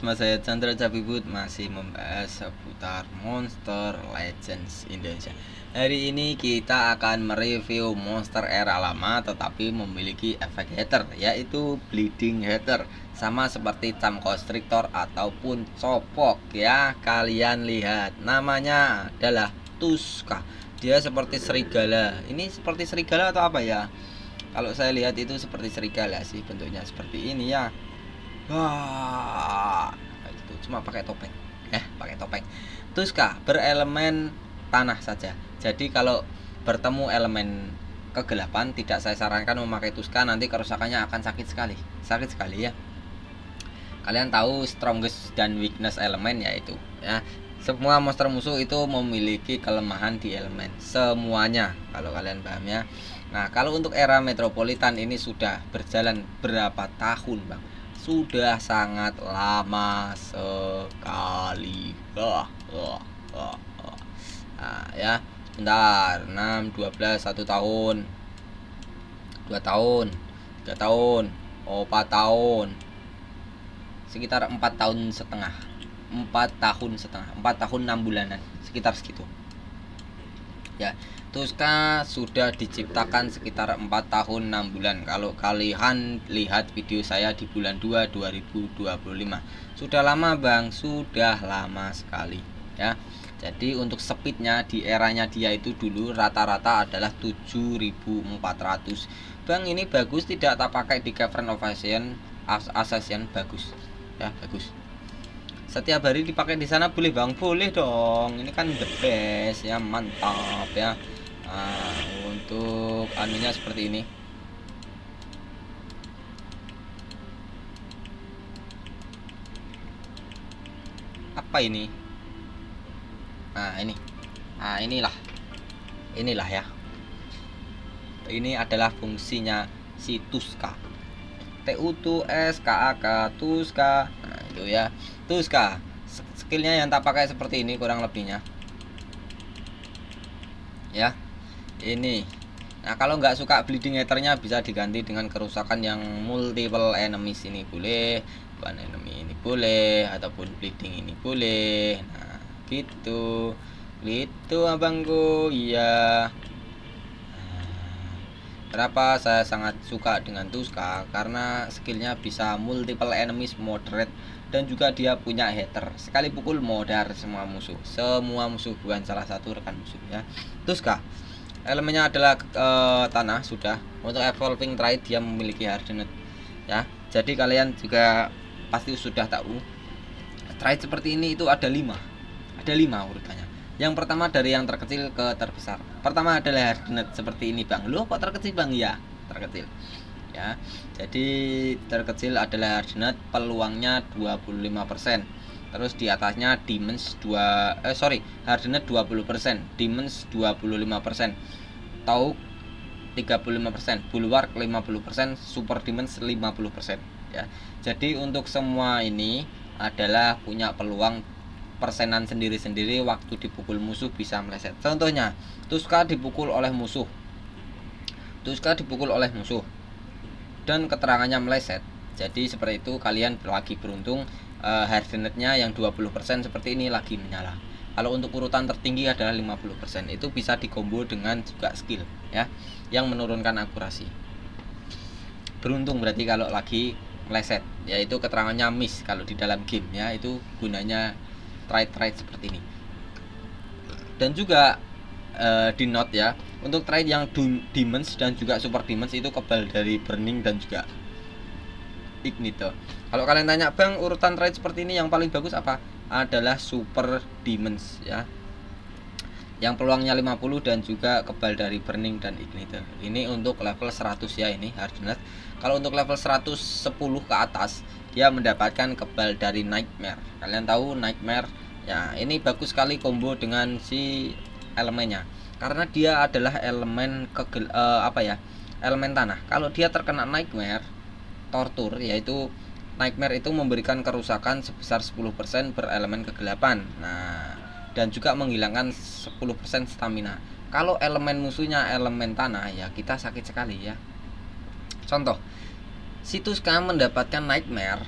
bersama saya Chandra Cabibut masih membahas seputar Monster Legends Indonesia. Hari ini kita akan mereview monster era lama tetapi memiliki efek hater, yaitu Bleeding Hater. Sama seperti Charm Constrictor ataupun Copok ya. Kalian lihat, namanya adalah Tuska. Dia seperti serigala. Ini seperti serigala atau apa ya? Kalau saya lihat itu seperti serigala sih, bentuknya seperti ini ya. Wah, gitu. Cuma pakai topeng. Pakai topeng. Tuska berelemen tanah saja. Jadi kalau bertemu elemen kegelapan, tidak saya sarankan memakai Tuska, nanti kerusakannya akan sakit sekali. Sakit sekali ya. Kalian tahu strongest dan weakness elemen yaitu ya. Semua monster musuh itu memiliki kelemahan di elemen. Semuanya, kalau kalian paham ya. Nah, kalau untuk era metropolitan ini sudah berjalan berapa tahun, Bang? Sudah sangat lama sekali. Nah, ya. Sebentar, 6, 12, 1 tahun, 2 tahun, 3 tahun, 4 tahun, sekitar 4 tahun setengah. 4 tahun setengah, 4 tahun 6 bulanan, sekitar segitu. Ya, Tuska sudah diciptakan sekitar 4 tahun 6 bulan. Kalau kalian lihat video saya di bulan 2 2025. Sudah lama, Bang, sudah lama sekali ya. Jadi untuk speednya di eranya dia itu dulu rata-rata adalah 7400. Bang, ini bagus tidak tak pakai di Cavern of Assassin? Bagus ya, bagus. Setiap hari dipakai di sana boleh, Bang? Boleh dong. Ini kan the best ya, mantap ya. Nah, untuk anunya seperti ini. Apa ini? Nah, ini. Nah, inilah ya. Ini adalah fungsinya si Tuska. TU2SKAK Tuska. Nah, itu ya. Tuska. Skillnya yang tak pakai seperti ini kurang lebihnya. Ya. Ini. Nah, kalau nggak suka bleeding haternya bisa diganti dengan kerusakan yang multiple enemies ini boleh, one enemy ini boleh, ataupun bleeding ini boleh. Nah, gitu. Gitu abangku. Iya. Kenapa saya sangat suka dengan Tuska? Karena skillnya bisa multiple enemies moderate dan juga dia punya hater. Sekali pukul modar semua musuh. Semua musuh, bukan salah satu rekan musuh ya. Tuska elemennya adalah tanah sudah. Untuk evolving trait dia memiliki hardened ya. Jadi kalian juga pasti sudah tahu trait seperti ini itu ada 5. Ada 5 urutannya. Yang pertama dari yang terkecil ke terbesar. Pertama adalah hardened seperti ini, Bang. Loh, kok terkecil, Bang? Ya, terkecil. Ya. Jadi terkecil adalah hardened, peluangnya 25%. Terus di atasnya demons hardened 20%, demons 25%. Tauk 35%, bulwark 50%, super demons 50% ya. Jadi untuk semua ini adalah punya peluang persenan sendiri-sendiri waktu dipukul musuh bisa meleset. Contohnya, Tuska dipukul oleh musuh. Dan keterangannya meleset. Jadi seperti itu, kalian lagi beruntung hardenednya yang 20% seperti ini lagi menyala. Kalau untuk urutan tertinggi adalah 50%. Itu bisa dikombo dengan juga skill ya, yang menurunkan akurasi. Beruntung berarti kalau lagi meleset, yaitu keterangannya miss kalau di dalam game ya, itu gunanya trait seperti ini. Dan juga di note ya, untuk trait yang demons dan juga super demons itu kebal dari burning dan juga ignite. Kalau kalian tanya, Bang, urutan trait seperti ini yang paling bagus apa? Adalah super demons ya, yang peluangnya 50 dan juga kebal dari burning dan ignite. Ini untuk level 100 ya, ini hardened. Kalau untuk level 110 ke atas dia mendapatkan kebal dari nightmare. Kalian tahu nightmare ya, ini bagus sekali combo dengan si elemennya karena dia adalah elemen elemen tanah. Kalau dia terkena nightmare tortur, yaitu nightmare itu memberikan kerusakan sebesar 10% berelemen kegelapan. Nah, dan juga menghilangkan 10% stamina. Kalau elemen musuhnya elemen tanah ya kita sakit sekali ya. Contoh, si Tuska mendapatkan nightmare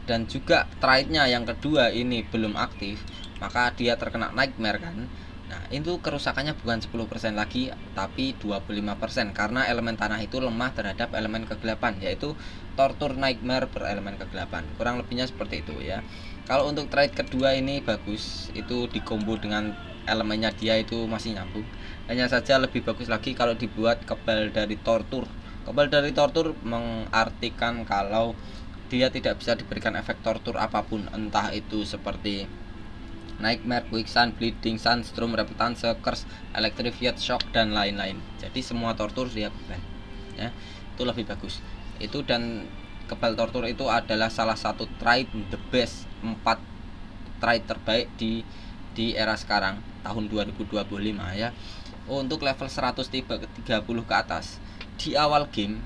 dan juga trade-nya yang kedua ini belum aktif, maka dia terkena nightmare kan. Nah, itu kerusakannya bukan 10% lagi tapi 25% karena elemen tanah itu lemah terhadap elemen kegelapan, yaitu tortur nightmare berelemen kegelapan. Kurang lebihnya seperti itu ya. Kalau untuk trade kedua ini bagus, itu dikombo dengan elemennya dia itu masih nyambung. Hanya saja lebih bagus lagi kalau dibuat kebal dari tortur. Kebal dari tortur mengartikan kalau dia tidak bisa diberikan efek tortur apapun, entah itu seperti nightmare, quicksand, bleeding, sunstorm, repentance, curse, electrified shock dan lain-lain. Jadi semua tortur dia kebal ya, itu lebih bagus itu. Dan kebal tortur itu adalah salah satu trade the best, 4 trade terbaik di era sekarang tahun 2025 ya. Untuk level 130 ke atas di awal game,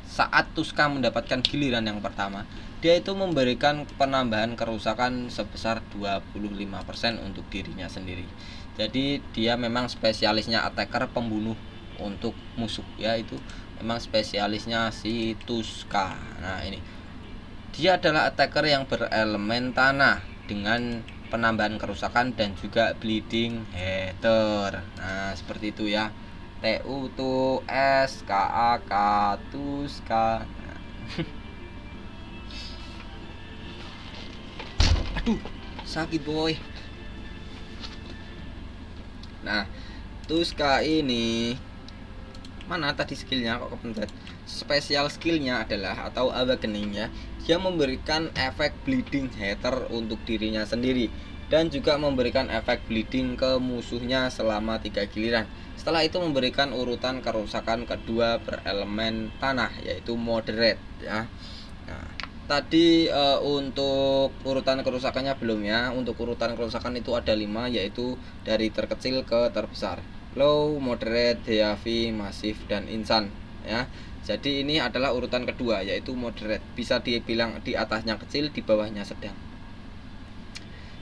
saat Tuska mendapatkan giliran yang pertama, dia itu memberikan penambahan kerusakan sebesar 25% untuk dirinya sendiri. Jadi dia memang spesialisnya attacker, pembunuh untuk musuh ya, itu memang spesialisnya si Tuska. Nah, ini dia adalah attacker yang berelemen tanah dengan penambahan kerusakan dan juga bleeding hater. Nah, seperti itu ya. TU tuh SKAK Tuska. Nah. Aduh, sakit boy. Nah, Tuska ini mana tadi skillnya kok kepencet. Spesial skillnya adalah atau awakening ya. Dia memberikan efek bleeding hater untuk dirinya sendiri dan juga memberikan efek bleeding ke musuhnya selama 3 giliran. Setelah itu memberikan urutan kerusakan kedua berelemen tanah, yaitu moderate ya. Nah, tadi untuk urutan kerusakannya belum ya. Untuk urutan kerusakan itu ada 5, yaitu dari terkecil ke terbesar: low, moderate, heavy, massive, dan insane ya. Jadi ini adalah urutan kedua, yaitu moderate. Bisa dibilang di atasnya kecil, di bawahnya sedang.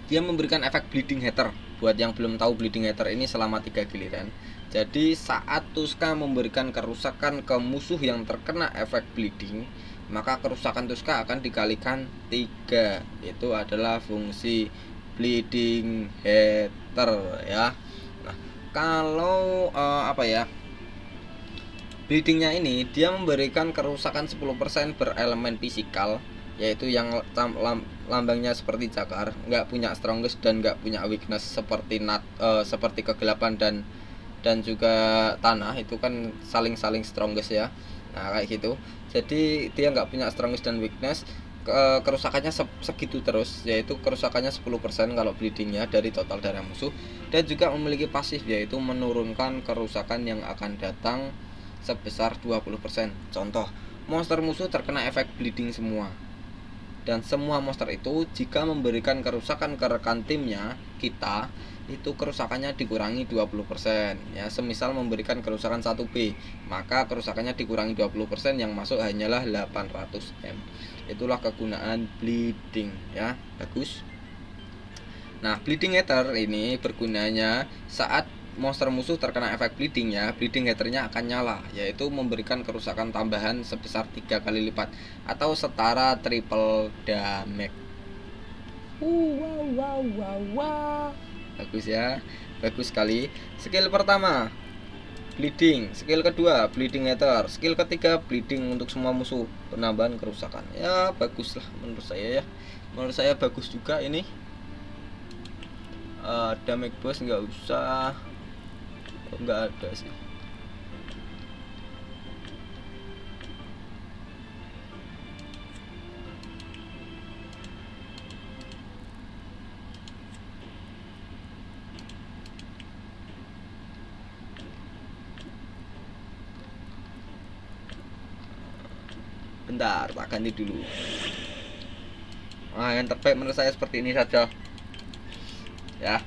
Dia memberikan efek bleeding hater. Buat yang belum tahu, bleeding hater ini selama 3 giliran. Jadi saat Tuska memberikan kerusakan ke musuh yang terkena efek bleeding, maka kerusakan Tuska akan dikalikan 3. Itu adalah fungsi bleeding hater ya. Nah, kalau bleedingnya ini dia memberikan kerusakan 10% berelemen fisikal, yaitu yang lambangnya seperti cakar, nggak punya strongest dan nggak punya weakness seperti kegelapan dan juga tanah, itu kan saling strongest ya. Nah, kayak gitu. Jadi dia nggak punya strongest dan weakness. Kerusakannya segitu terus, yaitu kerusakannya 10% kalau bleedingnya dari total darah musuh, dan juga memiliki pasif, yaitu menurunkan kerusakan yang akan datang sebesar 20%. Contoh, monster musuh terkena efek bleeding semua, dan semua monster itu jika memberikan kerusakan ke rekan timnya kita, itu kerusakannya dikurangi 20% ya. Semisal memberikan kerusakan 1B, maka kerusakannya dikurangi 20%, yang masuk hanyalah 800M. Itulah kegunaan bleeding ya. Bagus. Nah, bleeding hater ini bergunanya saat monster musuh terkena efek bleeding ya, bleeding haternya akan nyala, yaitu memberikan kerusakan tambahan sebesar 3 kali lipat atau setara triple damage. Wow. Bagus ya, bagus sekali. Skill pertama bleeding, skill kedua bleeding hater, skill ketiga bleeding untuk semua musuh, penambahan kerusakan. Ya bagus lah menurut saya ya, menurut saya bagus juga ini. Damage boss nggak usah, nggak ada sih. Bentar, tak ganti dulu. Nah, yang terbaik menurut saya seperti ini saja ya.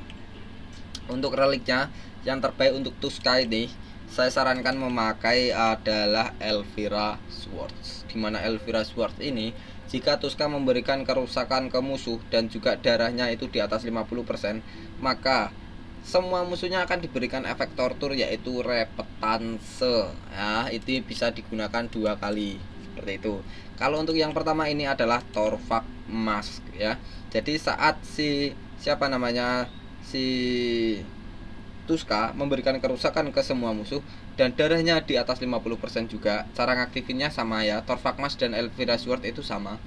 Untuk reliknya yang terbaik untuk Tuska ini, saya sarankan memakai adalah Elvira Swords. Dimana Elvira Swords ini, jika Tuska memberikan kerusakan ke musuh dan juga darahnya itu di atas 50%, maka semua musuhnya akan diberikan efek tortur, yaitu repentance ya. Itu bisa digunakan 2 kali. seperti itu. Kalau untuk yang pertama ini adalah Torvak Mask ya. Jadi saat si siapa namanya si Tuska memberikan kerusakan ke semua musuh dan darahnya di atas 50% juga, cara ngaktifinnya sama ya. Torvak Mask dan Elvira Sword itu sama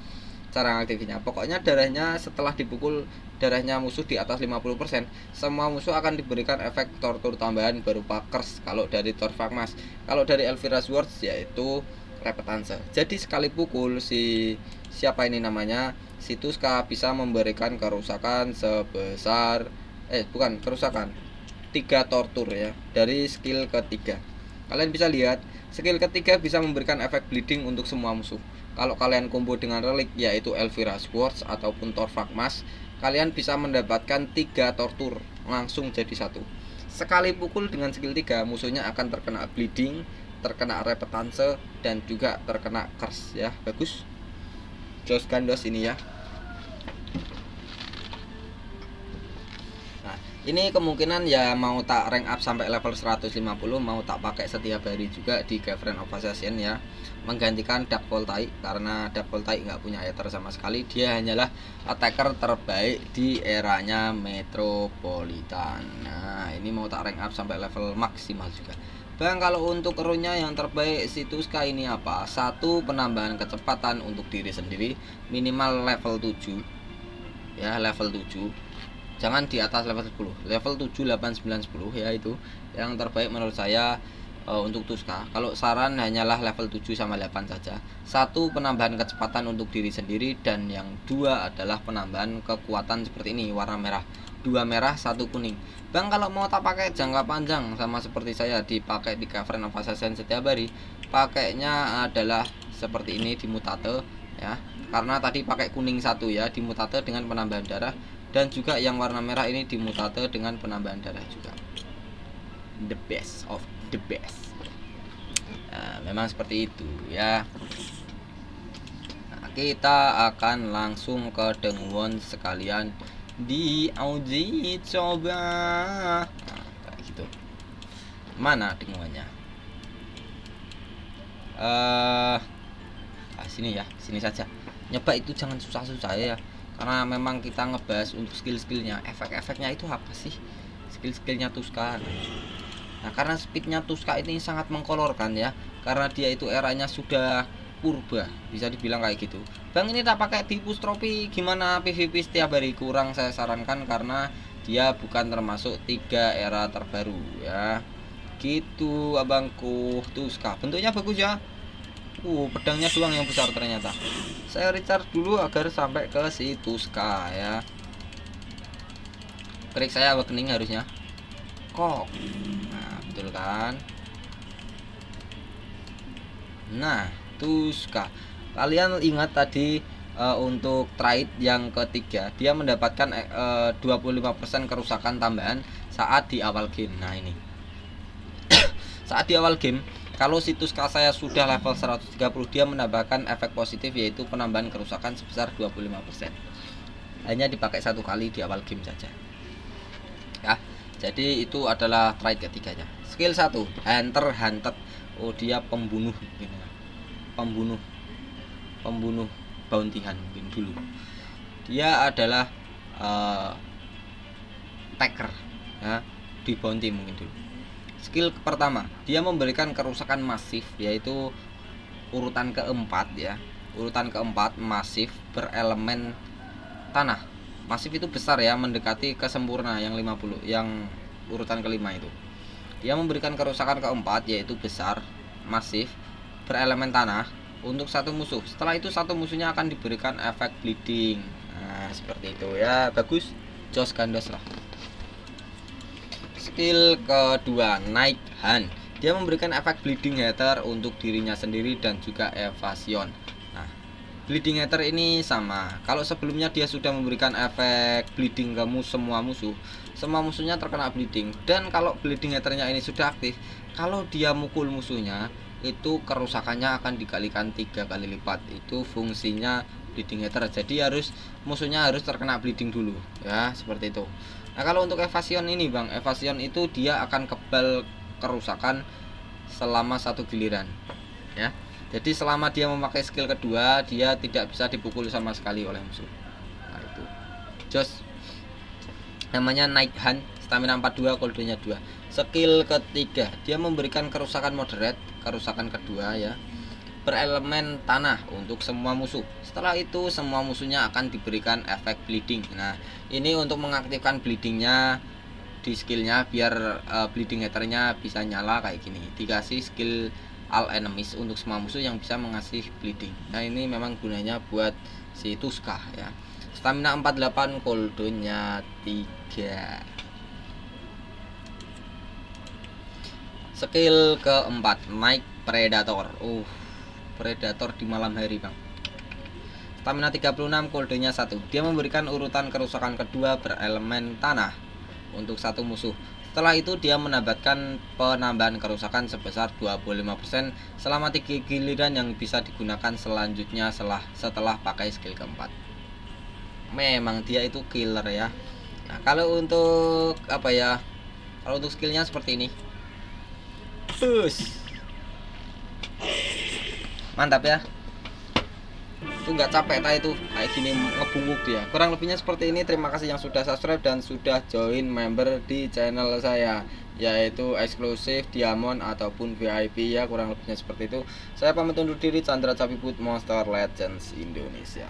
cara ngaktifinnya. Pokoknya darahnya setelah dipukul darahnya musuh di atas 50%, semua musuh akan diberikan efek tortur tambahan berupa curse kalau dari Torvak Mask. Kalau dari Elvira Sword yaitu repetance. Jadi sekali pukul si siapa ini namanya si Tuska bisa memberikan kerusakan sebesar bukan kerusakan 3 tortur ya dari skill ketiga. Kalian bisa lihat skill ketiga bisa memberikan efek bleeding untuk semua musuh. Kalau kalian combo dengan relik yaitu Elvira Swords ataupun Torvak Mask, kalian bisa mendapatkan 3 tortur langsung jadi satu. Sekali pukul dengan skill 3 musuhnya akan terkena bleeding, terkena repetance dan juga terkena curse ya. Bagus. Jos Gandos ini ya. Ini kemungkinan ya mau tak rank up sampai level 150, mau tak pakai setiap hari juga di Cavern of Assassin ya, menggantikan Dark Voltaic karena Dark Voltaic nggak punya ether sama sekali. Dia hanyalah attacker terbaik di eranya Metropolitan. Nah ini mau tak rank up sampai level maksimal juga. Bang, kalau untuk runnya yang terbaik si Tuska ini apa? Satu, penambahan kecepatan untuk diri sendiri minimal level 7 ya, level 7. Jangan di atas level 10. Level 7, 8, 9, 10 ya, itu yang terbaik menurut saya untuk Tuska. Kalau saran hanyalah level 7 sama 8 saja. Satu, penambahan kecepatan untuk diri sendiri, dan yang dua adalah penambahan kekuatan seperti ini, warna merah. 2 merah, 1 kuning. Bang, kalau mau tak pakai jangka panjang sama seperti saya dipakai di Cavern of Assassin setiap hari, pakainya adalah seperti ini di Mutate ya. Karena tadi pakai kuning 1 ya di Mutate dengan penambahan darah, dan juga yang warna merah ini di Mutate dengan penambahan darah juga. The best of the best. Nah, memang seperti itu ya. Nah, kita akan langsung ke Dengwon sekalian di Auji coba. Nah, kayak gitu. Mana Dengwonnya? Sini ya, sini saja. Nyoba itu jangan susah-susah ya. Karena memang kita ngebahas untuk skill-skillnya, efek-efeknya itu apa sih skill-skillnya Tuska. Nah karena speednya Tuska ini sangat mengkolorkan ya, karena dia itu eranya sudah purba, bisa dibilang kayak gitu. Bang, ini tak pakai di push trophy gimana PvP setiap hari? Kurang saya sarankan karena dia bukan termasuk 3 era terbaru ya. Gitu abangku. Tuska bentuknya bagus ya. Pedangnya doang yang besar ternyata. Saya recharge dulu agar sampai ke si Tuska ya. Klik saya awakening harusnya. Kok. Nah, betul kan? Nah, Tuska. Kalian ingat tadi untuk trade yang ketiga, dia mendapatkan 25% kerusakan tambahan saat di awal game. Nah, ini. Saat di awal game, kalau si Tuska saya sudah level 130, dia menambahkan efek positif yaitu penambahan kerusakan sebesar 25%. Hanya dipakai 1 kali di awal game saja. Ya, jadi itu adalah trade ketiganya. Skill 1, Hunter Hunted. Oh, dia pembunuh gitu. Pembunuh bounty-an mungkin dulu. Dia adalah taker ya, di bounty mungkin dulu. Skill pertama, dia memberikan kerusakan masif yaitu urutan keempat ya. Urutan keempat masif berelemen tanah. Masif itu besar ya, mendekati kesempurna yang 50, yang urutan kelima itu. Dia memberikan kerusakan keempat yaitu besar, masif, berelemen tanah untuk satu musuh. Setelah itu satu musuhnya akan diberikan efek bleeding. Nah, seperti itu ya. Bagus. Jos Gandos lah. Skill kedua, Night Hunt. Dia memberikan efek bleeding hater untuk dirinya sendiri dan juga evasion. Nah, bleeding hater ini sama. Kalau sebelumnya dia sudah memberikan efek bleeding ke semua musuh, semua musuhnya terkena bleeding. Dan kalau bleeding haternya ini sudah aktif, kalau dia mukul musuhnya, itu kerusakannya akan dikalikan 3 kali lipat. Itu fungsinya bleeding hater. Jadi musuhnya harus terkena bleeding dulu ya, seperti itu. Nah kalau untuk evasion ini bang, evasion itu dia akan kebal kerusakan selama 1 giliran ya. Jadi selama dia memakai skill kedua, dia tidak bisa dipukul sama sekali oleh musuh. Nah itu Jos, namanya Night Hunt, stamina 42, koldenya 2. Skill ketiga, dia memberikan kerusakan moderate, kerusakan kedua ya, berelemen tanah untuk semua musuh. Setelah itu semua musuhnya akan diberikan efek bleeding. Nah ini untuk mengaktifkan bleedingnya di skillnya, biar bleeding ethernya bisa nyala kayak gini. Dikasih skill all enemies untuk semua musuh yang bisa mengasih bleeding. Nah ini memang gunanya buat si Tuska ya. Stamina 48, cooldownnya 3. Skill keempat, Night Predator. Predator di malam hari bang. Stamina 36, cooldownnya 1. Dia memberikan urutan kerusakan kedua berelemen tanah untuk satu musuh. Setelah itu dia menambahkan penambahan kerusakan sebesar 25% selama 3 giliran yang bisa digunakan selanjutnya setelah pakai skill keempat. Memang dia itu killer ya. Nah kalau untuk apa ya, kalau untuk skillnya seperti ini, mantap ya. Itu nggak capek itu kayak gini ngebungkuk dia. Kurang lebihnya seperti ini. Terima kasih yang sudah subscribe dan sudah join member di channel saya, yaitu eksklusif, diamond ataupun VIP ya. Kurang lebihnya seperti itu. Saya pamit undur diri. Chandra Capiput, Monster Legends Indonesia.